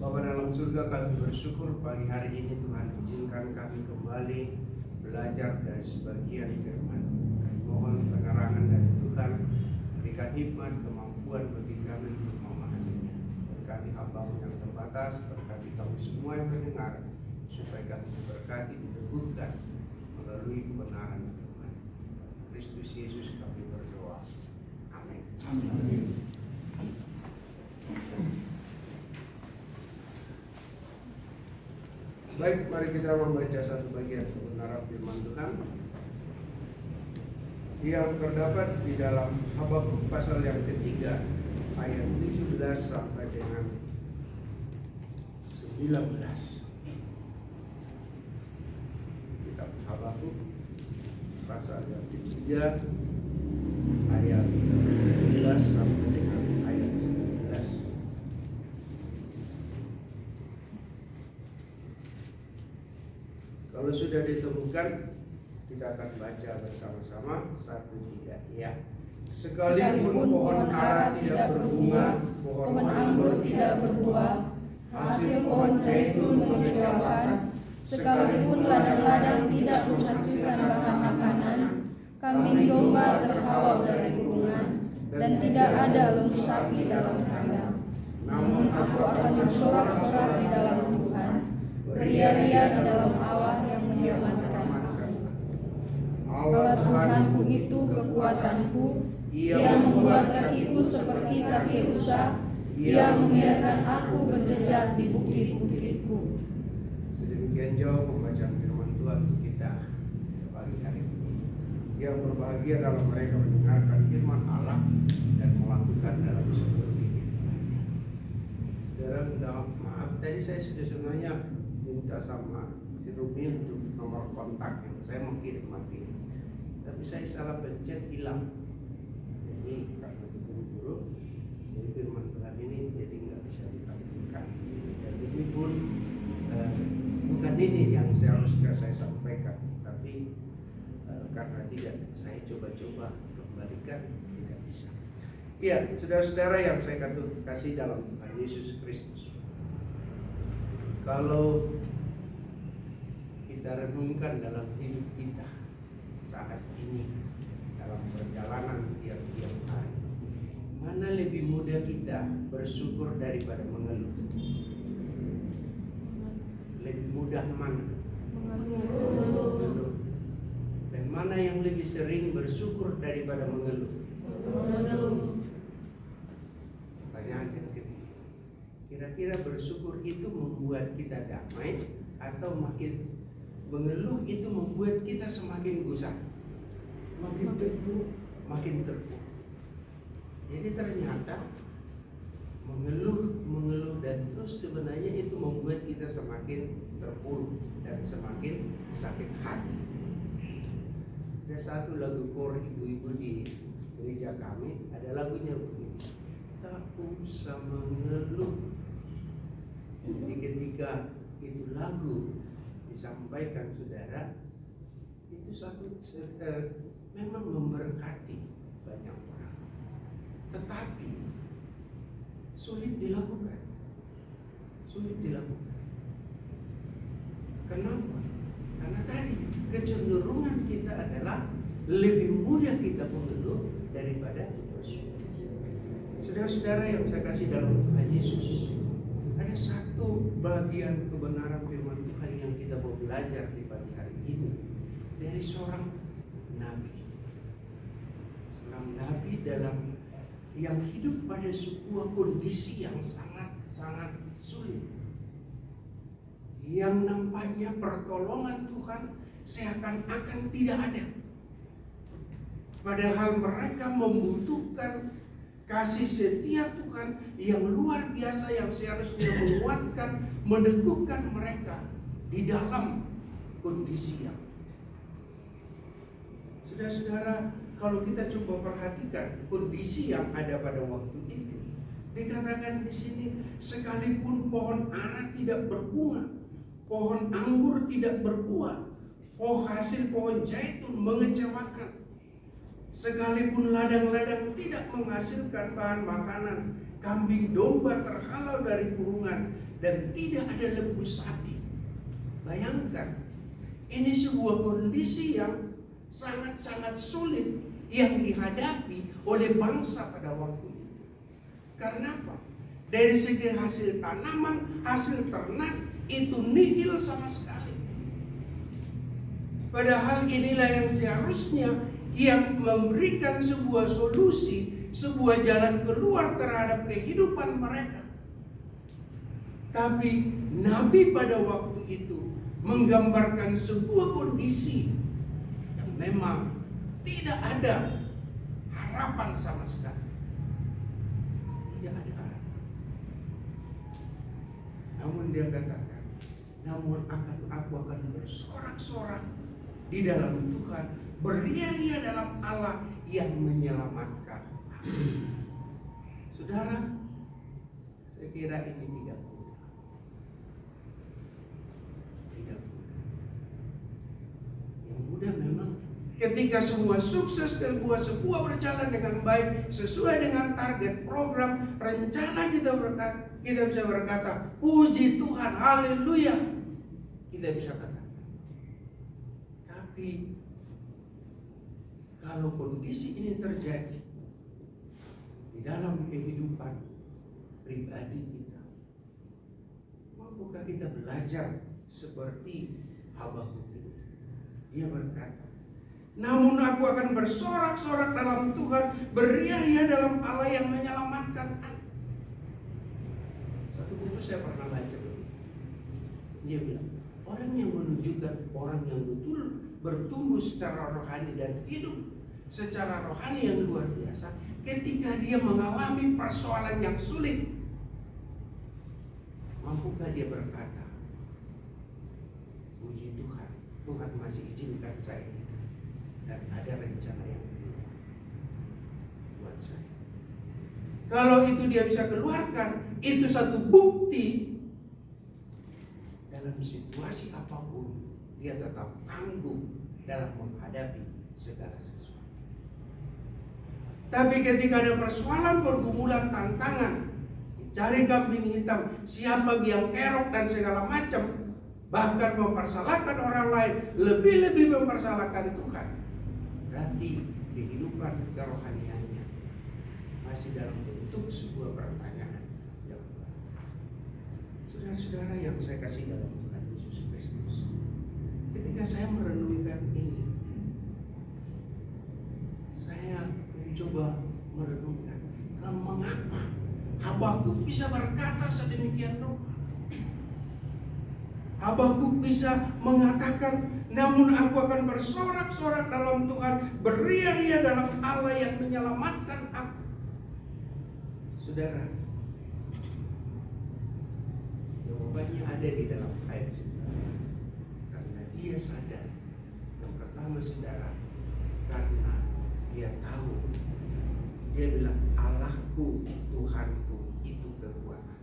Bapa dalam surga, kami bersyukur pagi hari ini Tuhan izinkan kami kembali belajar dari sebagian firman. Kami mohon penerangan dari Tuhan, berikan hikmat kemampuan bagi kami untuk memahaminya. Berkati hamba-Mu yang terbatas, berkati kami semua yang mendengar, supaya kami diberkati, diteguhkan melalui kebenaran Tuhan. Kristus Yesus kami berdoa. Amin. Amin. Baik, mari kita membaca satu bagian kebenaran firman Tuhan yang terdapat di dalam Habakuk pasal yang ketiga ayat 17 sampai dengan 19. Kitab Habakuk pasal yang ketiga ayat 17 sampai dengan ayat 19. Kalau sudah ditemukan, kita akan baca bersama-sama 1, 3 ya. Sekalipun pohon ara tidak berbunga, pohon anggur tidak berbuah, hasil pohon zaitun mengecewakan, sekalipun ladang-ladang tidak menghasilkan bahan makanan, kambing domba terhalau dari kurungan, dan tidak ada lembu sapi dalam kandang. Namun aku akan bersorak-sorak di dalam Tuhan, beria-ria di dalam Allah yang menyelamatkan aku. Allah Tuhanku itu kekuatanku, Ia membuat kakiku seperti kaki rusa, Ia membiarkan aku berjejak di bukit-bukitku. Sedemikian jauh pembacaan firman Tuhan untuk kita pagi hari ini. Yang berbahagia dalam mereka mendengarkan firman Allah dan melakukan dalam seluruh kehidupannya. Saudara, minta maaf, tadi saya sudah sebenarnya minta sama si Rumi untuk nomor kontaknya. Saya mau kirim mati, tapi saya salah pencet, hilang. Jadi karena buru-buru, jadi firman Tuhan ini jadi nggak bisa ditampilkan. Dan ini pun bukan ini yang seharusnya saya sampaikan, tapi karena tidak saya coba-coba kembalikan, tidak bisa. Iya, saudara-saudara yang saya kasih dalam Tuhan Yesus Kristus. Kalau kita renungkan dalam hidup kita saat ini, dalam perjalanan tiap-tiap hari, mana lebih mudah kita bersyukur daripada mengeluh? Lebih mudah mana? Mengeluh. Dan mana yang lebih sering bersyukur daripada mengeluh? Mengeluh. Pertanyaan yang ketiga, kira-kira bersyukur itu membuat kita damai atau makin mengeluh itu membuat kita semakin gusar, makin terpuruk. Jadi ternyata mengeluh dan terus sebenarnya itu membuat kita semakin terpuruk dan semakin sakit hati. Ada satu lagu kor ibu-ibu di gereja kami, ada lagunya begini, tak usah mengeluh. Jadi ketika itu lagu disampaikan, saudara, itu memang memberkati banyak orang, tetapi sulit dilakukan. Kenapa? Karena tadi kecenderungan kita adalah lebih mudah kita mengeluh daripada bersyukur. Saudara-saudara yang saya kasih dalam Tuhan Yesus, ada satu bagian kebenaran firman Tuhan yang kita mau belajar di pagi hari ini dari seorang nabi. Seorang nabi yang hidup pada sebuah kondisi yang sangat sulit. Yang nampaknya pertolongan Tuhan seakan-akan tidak ada. Padahal mereka membutuhkan kasih setia Tuhan yang luar biasa yang seharusnya menguatkan, meneguhkan mereka di dalam kondisi yang. Saudara-saudara, kalau kita coba perhatikan kondisi yang ada pada waktu itu, dikatakan di sini, sekalipun pohon ara tidak berbunga, pohon anggur tidak berbuah, hasil pohon zaitun mengecewakan, sekalipun ladang-ladang tidak menghasilkan bahan makanan, kambing domba terhalau dari kurungan, dan tidak ada lembu sapi. Bayangkan, ini sebuah kondisi yang sangat-sangat sulit yang dihadapi oleh bangsa pada waktu itu. Karena apa? Dari segi hasil tanaman, hasil ternak itu nihil sama sekali. Padahal inilah yang seharusnya yang memberikan sebuah solusi, sebuah jalan keluar terhadap kehidupan mereka. Tapi Nabi pada waktu itu menggambarkan sebuah kondisi yang memang tidak ada harapan sama sekali. Tidak ada harapan. Namun dia katakan, namun aku akan bersorak-sorak di dalam Tuhan, beria-ria dalam Allah yang menyelamatkan. Saudara, saya kira ini tidak mudah. Tidak mudah. Yang mudah memang ketika semua sukses, sebuah berjalan dengan baik, sesuai dengan target program, rencana kita bisa berkata, puji Tuhan, haleluya. Kita bisa katakan. Tapi kalau kondisi ini terjadi di dalam kehidupan pribadi kita, mampukah kita belajar seperti Habakuk ini? Dia berkata, namun aku akan bersorak-sorak dalam Tuhan, beria-ria dalam Allah yang menyelamatkan aku. Satu buku saya pernah baca, dia bilang, orang yang menunjukkan orang yang betul bertumbuh secara rohani dan hidup secara rohani yang luar biasa ketika dia mengalami persoalan yang sulit. Mampukah dia berkata, puji Tuhan, Tuhan masih izinkan saya dan ada rencana yang indah buat saya. Kalau itu dia bisa keluarkan, itu satu bukti dalam situasi apapun dia tetap tangguh dalam menghadapi segala sesuatu. Tapi ketika ada persoalan, pergumulan, tantangan, dicari kambing hitam, siapa biang kerok dan segala macam, bahkan mempersalahkan orang lain, lebih-lebih mempersalahkan Tuhan, berarti kehidupan kerohaniannya masih dalam bentuk sebuah pertanyaan yang luar biasa. Saudara-saudara yang saya kasih dalam Tuhan Yesus Kristus, ketika saya merenungkan ini, saya mencoba merenungkan mengapa Habakuk bisa berkata sedemikian rupa. Habakuk bisa mengatakan, namun aku akan bersorak-sorak dalam Tuhan, beria-ria dalam Allah yang menyelamatkan aku. Saudara, jawabannya ada di dalam ayat 9. Karena dia sadar, yang pertama saudara, karena dia tahu, dia bilang, Allahku, Tuhanku, itu kekuatan.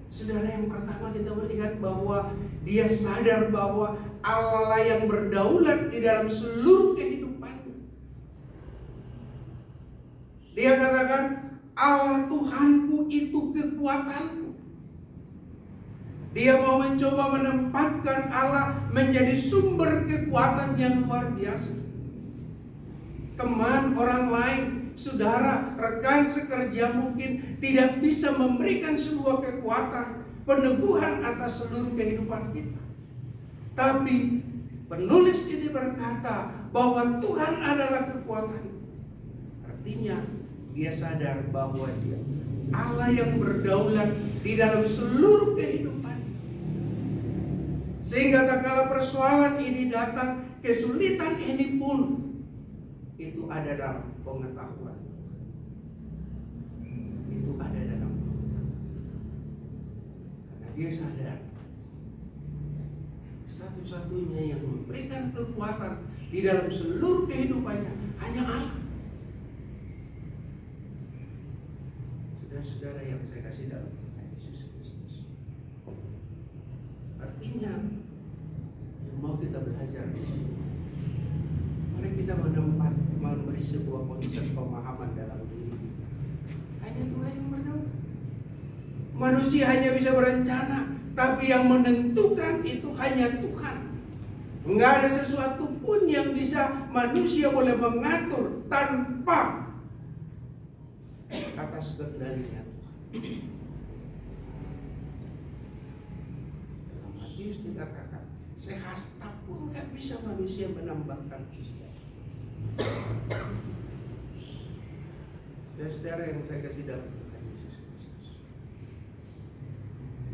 Saudara yang pertama kita melihat bahwa dia sadar bahwa Allah lah yang berdaulat di dalam seluruh kehidupannya. Dia katakan, Allah Tuhanku itu kekuatanku. Dia mau mencoba menempatkan Allah menjadi sumber kekuatan yang luar biasa. Teman, orang lain, saudara, rekan sekerja mungkin tidak bisa memberikan sebuah kekuatan, peneguhan atas seluruh kehidupan kita. Tapi penulis ini berkata bahwa Tuhan adalah kekuatan. Artinya dia sadar bahwa dia Allah yang berdaulat di dalam seluruh kehidupan. Sehingga tak kala persoalan ini datang, kesulitan ini pun itu ada dalam pengetahuan. Itu ada dalam pengetahuan. Karena dia sadar satu-satunya yang memberikan kekuatan di dalam seluruh kehidupannya hanya Allah. Saudara-saudara yang saya kasih dalam Tuhan Yesus Kristus, artinya yang mau kita belajar di sini, mari kita memberi sebuah konsep pemahaman dalam diri kita. Hanya Tuhan yang berdaulat. Manusia hanya bisa berencana, tapi yang menentukan itu hanya Tuhan. Enggak ada sesuatu pun yang bisa manusia boleh mengatur tanpa atas kendalinya Tuhan. Dalam Matius dikatakan, sehasta pun nggak bisa manusia menambahkan usia. Saudara yang saya kasih dalam Tuhan Yesus Kristus,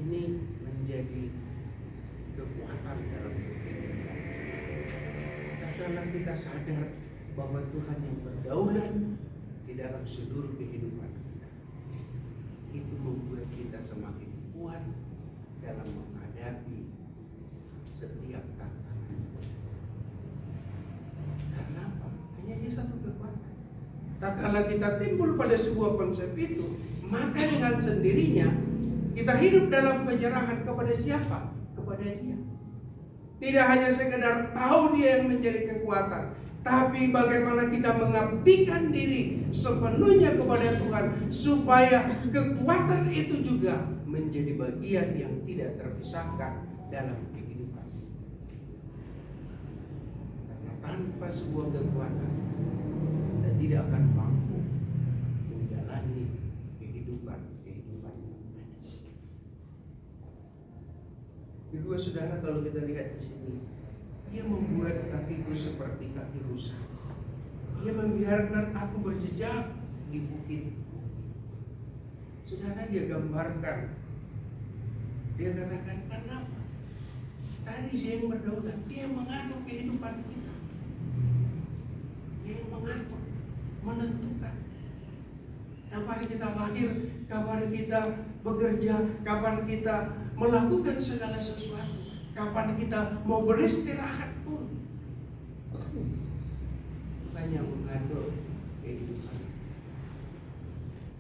ini menjadi kekuatan dalam hidup kita. Karena kita sadar bahwa Tuhan yang berdaulat di dalam seluruh kehidupan kita, itu membuat kita semakin kuat dalam menghadapi setiap tantangan. Karena apa? Hanya dia satu kekuatan. Tak kala kita timbul pada sebuah konsep itu, maka dengan sendirinya kita hidup dalam penyerahan kepada siapa? Kepada Dia. Tidak hanya sekedar tahu Dia yang menjadi kekuatan, tapi bagaimana kita mengabdikan diri sepenuhnya kepada Tuhan, supaya kekuatan itu juga menjadi bagian yang tidak terpisahkan dalam kehidupan. Karena tanpa sebuah kekuatan, kita tidak akan mampu menjalani kehidupan yang ada. Kedua, saudara, kalau kita lihat di sini, Dia membuat kakiku seperti kaki rusa. Dia membiarkan aku berjejak di bukit. Saudara, Dia gambarkan. Dia katakan, kenapa? Tadi Dia yang berdaulat, Dia yang mengatur kehidupan kita. Dia yang mengatur, menentukan kapan kita lahir, kapan kita bekerja, kapan kita melakukan segala sesuatu, kapan kita mau beristirahat pun. Bukan yang mengatur kehidupan.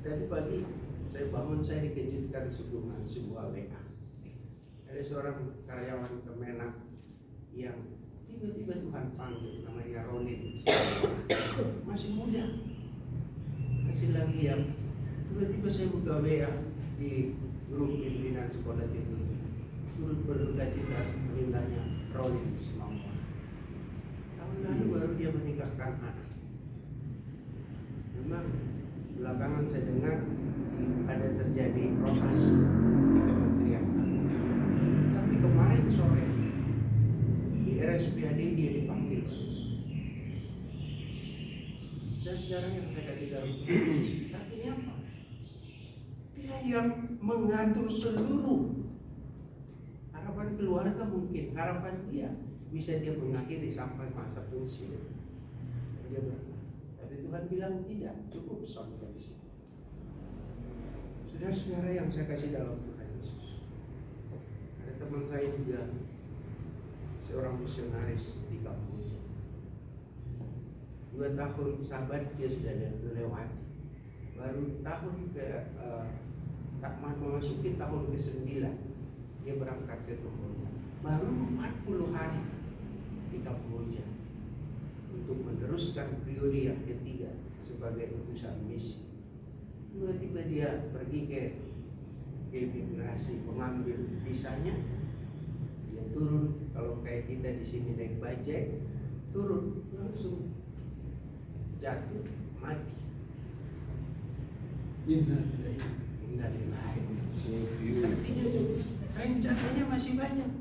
Tadi pagi saya bangun, saya dikejutkan sebuah WA. Ada seorang karyawan Kemenak yang tiba-tiba Tuhan panggil, namanya Ronin, masih muda, masih lagi yang tiba-tiba saya buka WA di grup pimpinan sekolah tinggi, turut berduka cita meninggalnya Ronin Semampa. Tahun lalu baru dia menikahkan anak. Memang belakangan saya dengar ada terjadi rotasi di Kementerian Agama. Tapi kemarin sore di RSPAD dia dipanggil. Dan sekarang yang saya kasih tahu, artinya apa? Dia yang mengatur seluruh harapan keluarga, mungkin harapan dia bisa dia mengakhiri sampai masa pensiun. Dia berkata, tapi Tuhan bilang tidak, cukup sampai di sini. Saudara-saudara yang saya kasih dalam Tuhan Yesus, ada teman saya juga, seorang misionaris di Kamboja. 2 tahun sahabat dia sudah lewati. Baru tahun memasuki tahun ke-9 dia berangkat ke Kamboja. Baru 40 hari di Kamboja untuk meneruskan periode yang ketiga sebagai utusan misi. Tiba-tiba dia pergi ke imigrasi mengambil visanya. Dia turun, kalau kayak kita di sini naik bajai, turun langsung jatuh mati. Innalillahi. Artinya tuh rencananya masih banyak,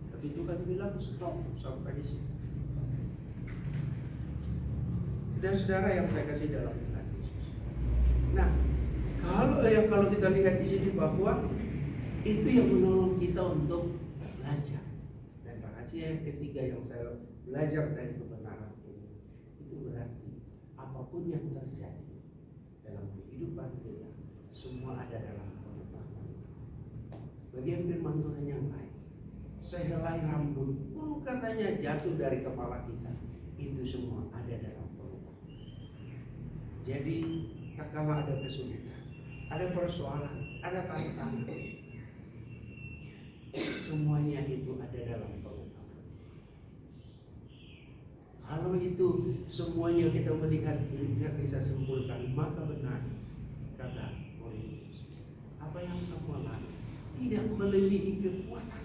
tapi Tuhan bilang stop sampai di sini. Saudara-saudara yang saya kasih dalam Tuhan Yesus. Nah, kalau kita lihat di sini bahwa itu yang menolong kita untuk belajar. Dan rahasia yang ketiga yang saya belajar dari kebenaran ini, itu berarti apapun yang terjadi dalam kehidupan kita, semua ada dalam pengetahuan. Bagian firman Tuhan yang lain, sehelai rambut pun katanya jatuh dari kepala kita, itu semua ada dalam pengetahuan. Jadi tak kala ada kesulitan, ada persoalan, ada tantangan, semuanya itu ada dalam pengetahuan. Kalau itu semuanya kita melihat bisa simpulkan, maka benar kata Korintus. Apa tidak melebihi kekuatan.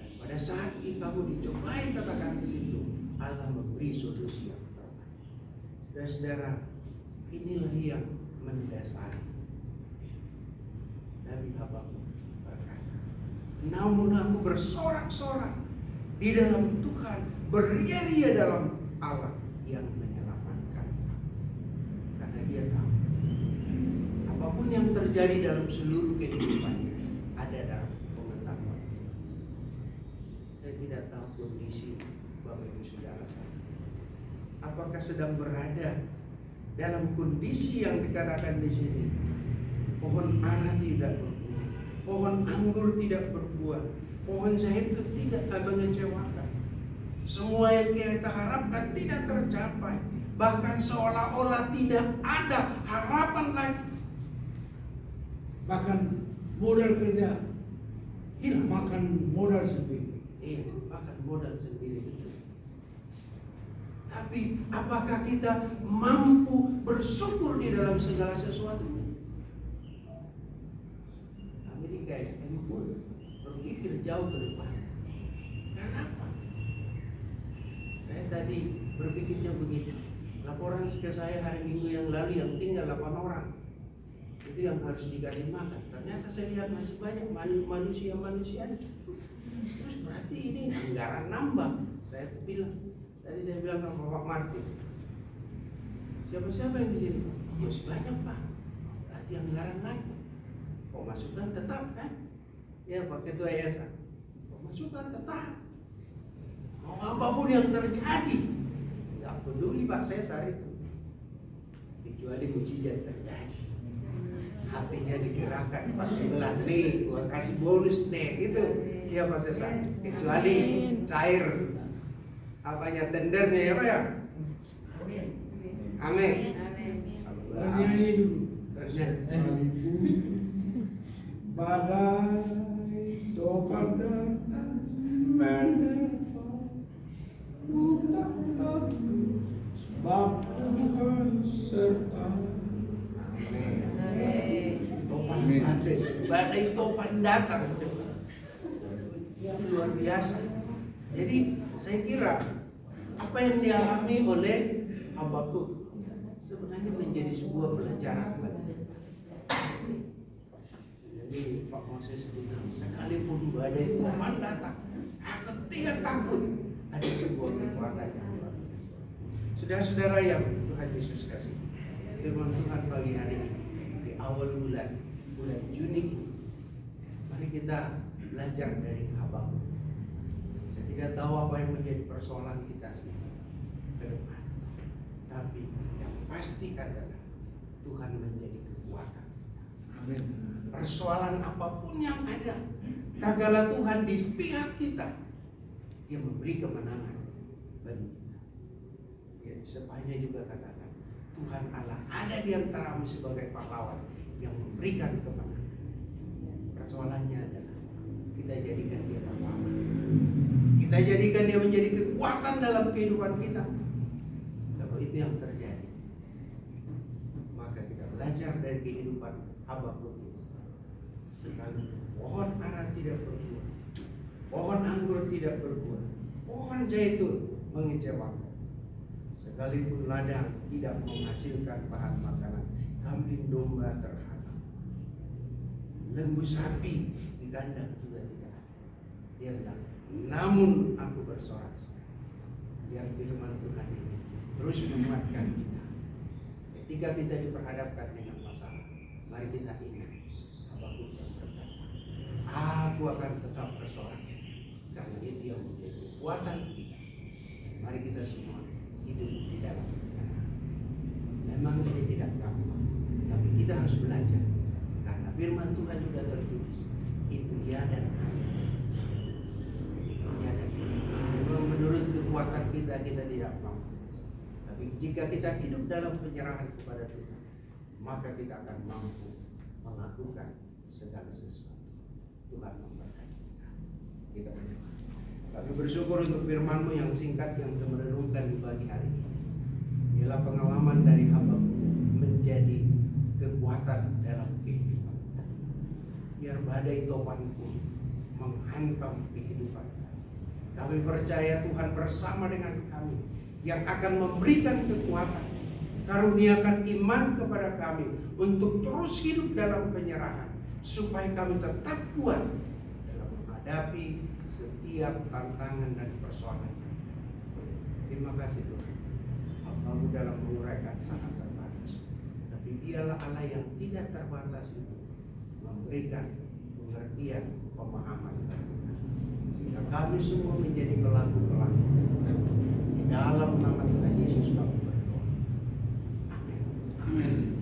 Dan pada saat kamu dicobai, katakan di situ, Allah memberi solusi yang terbaik. Saudara-saudara, inilah yang mendasari. Nabi Habakuk berkata, namun aku bersorak-sorak di dalam Tuhan, beria-ria dalam Allah yang menyelamatkan aku. Karena dia tahu apapun yang terjadi dalam seluruh kehidupannya ada dalam pengetahuan. Saya tidak tahu kondisi Bapak Ibu Saudara saya. Apakah sedang berada dalam kondisi yang dikatakan di sini, pohon ara tidak berbuah, pohon anggur tidak berbuah, pohon zaitun tidak mengecewakan. Semua yang kita harapkan tidak tercapai, bahkan seolah-olah tidak ada harapan lagi. Bahkan modal kerja hilang, makan modal sendiri. Makan modal sendiri, betul. Tapi apakah kita mampu bersyukur di dalam segala sesuatu? Amerika SM pun berpikir jauh ke depan. Karena apa? Saya tadi berpikirnya begini. Laporan ke saya hari Minggu yang lalu yang tinggal 8 orang. Itu yang harus dikasih makan. Ternyata saya lihat masih banyak manusia-manusia. Terus berarti ini anggaran nambah. Tadi saya bilang ke Bapak Martin, siapa-siapa yang di sini? Masih banyak Pak. Berarti anggaran naik. Pemasukan tetap kan? Ya Pak Ketua Yayasan. Pemasukan tetap. Mau apapun yang terjadi, nggak peduli Pak Cesar itu. Kecuali mujizat terjadi. Hatinya digerakkan, Pak gelas nih, gua kasih bonus nih, gitu. Iya Pak Cesar. Kecuali cair apanya tendernya ya Pak ya. Amin. Bernyanyi dulu. Badai topan datang menerpa, ku tak takut sebab Tuhan serta. Topan badai topan datang. Itu luar biasa. Jadi saya kira apa yang dialami oleh Habakuk sebenarnya menjadi sebuah pelajaran bagi kita. Jadi Pak Moses bilang, sekalipun badai topan datang, aku tidak takut. Ada sebuah kekuatan yang luar biasa. Saudara-saudara yang Tuhan Yesus kasih, firman Tuhan pagi hari ini di awal bulan Juni ini, mari kita belajar dari Habakuk. Saya tidak tahu apa yang menjadi persoalan kita ke depan, tapi yang pasti adalah Tuhan menjadi kekuatan. Amin. Persoalan apapun yang ada, tagala Tuhan di pihak kita, Dia memberi kemenangan bagi kita. Ya, sepanjang juga katakan, Tuhan Allah ada di antaramu sebagai pahlawan yang memberikan kemenangan. Persoalannya adalah kita jadikan Dia pahlawan. Kita jadikan Dia menjadi kekuatan dalam kehidupan kita. Kalau itu yang terjadi, maka kita belajar dari kehidupan Habakuk. Sekalipun pohon ara tidak berbuah, pohon anggur tidak berbuah, pohon zaitun mengecewakan, sekalipun ladang tidak menghasilkan bahan makanan, kambing domba terhalang, lembu sapi di kandang juga tidak ada. Dia bilang, namun aku bersorak-sorak. Biar firman Tuhan ini terus menguatkan kita. Ketika kita diperhadapkan dengan masalah, mari kita ingat Habakuk yang berkata, aku akan tetap bersorak-sorak, karena itu yang menjadi kekuatan kita. Mari kita semua hidup di dalam kebenaran. Memang ini tidak gampang, tapi kita harus belajar, karena firman Tuhan sudah tertulis, itu ya dan amin. Ya dan amin. Memang menurut kekuatan kita tidak mampu, tapi jika kita hidup dalam penyerahan kepada Tuhan, maka kita akan mampu melakukan segala sesuatu. Tuhan memberkati kita. Kita berdoa. Kami bersyukur untuk firman-Mu yang singkat yang kita merenungkan di pagi hari ini. Ialah pengalaman dari Habakuk menjadi kekuatan dalam kehidupan. Biar badai topan pun menghantam kehidupan kami. Kami percaya Tuhan bersama dengan kami yang akan memberikan kekuatan. Karuniakan iman kepada kami untuk terus hidup dalam penyerahan, supaya kami tetap kuat dalam menghadapi setiap tantangan dan persoalan. Terima kasih Tuhan, Hamba-Mu dalam menguraikan sangat terbatas, tapi Dialah Allah yang tidak terbatas itu memberikan pengertian, pemahaman, sehingga kami semua menjadi pelaku-pelaku. Di dalam nama Tuhan Yesus kami berdoa. Amin. Amin.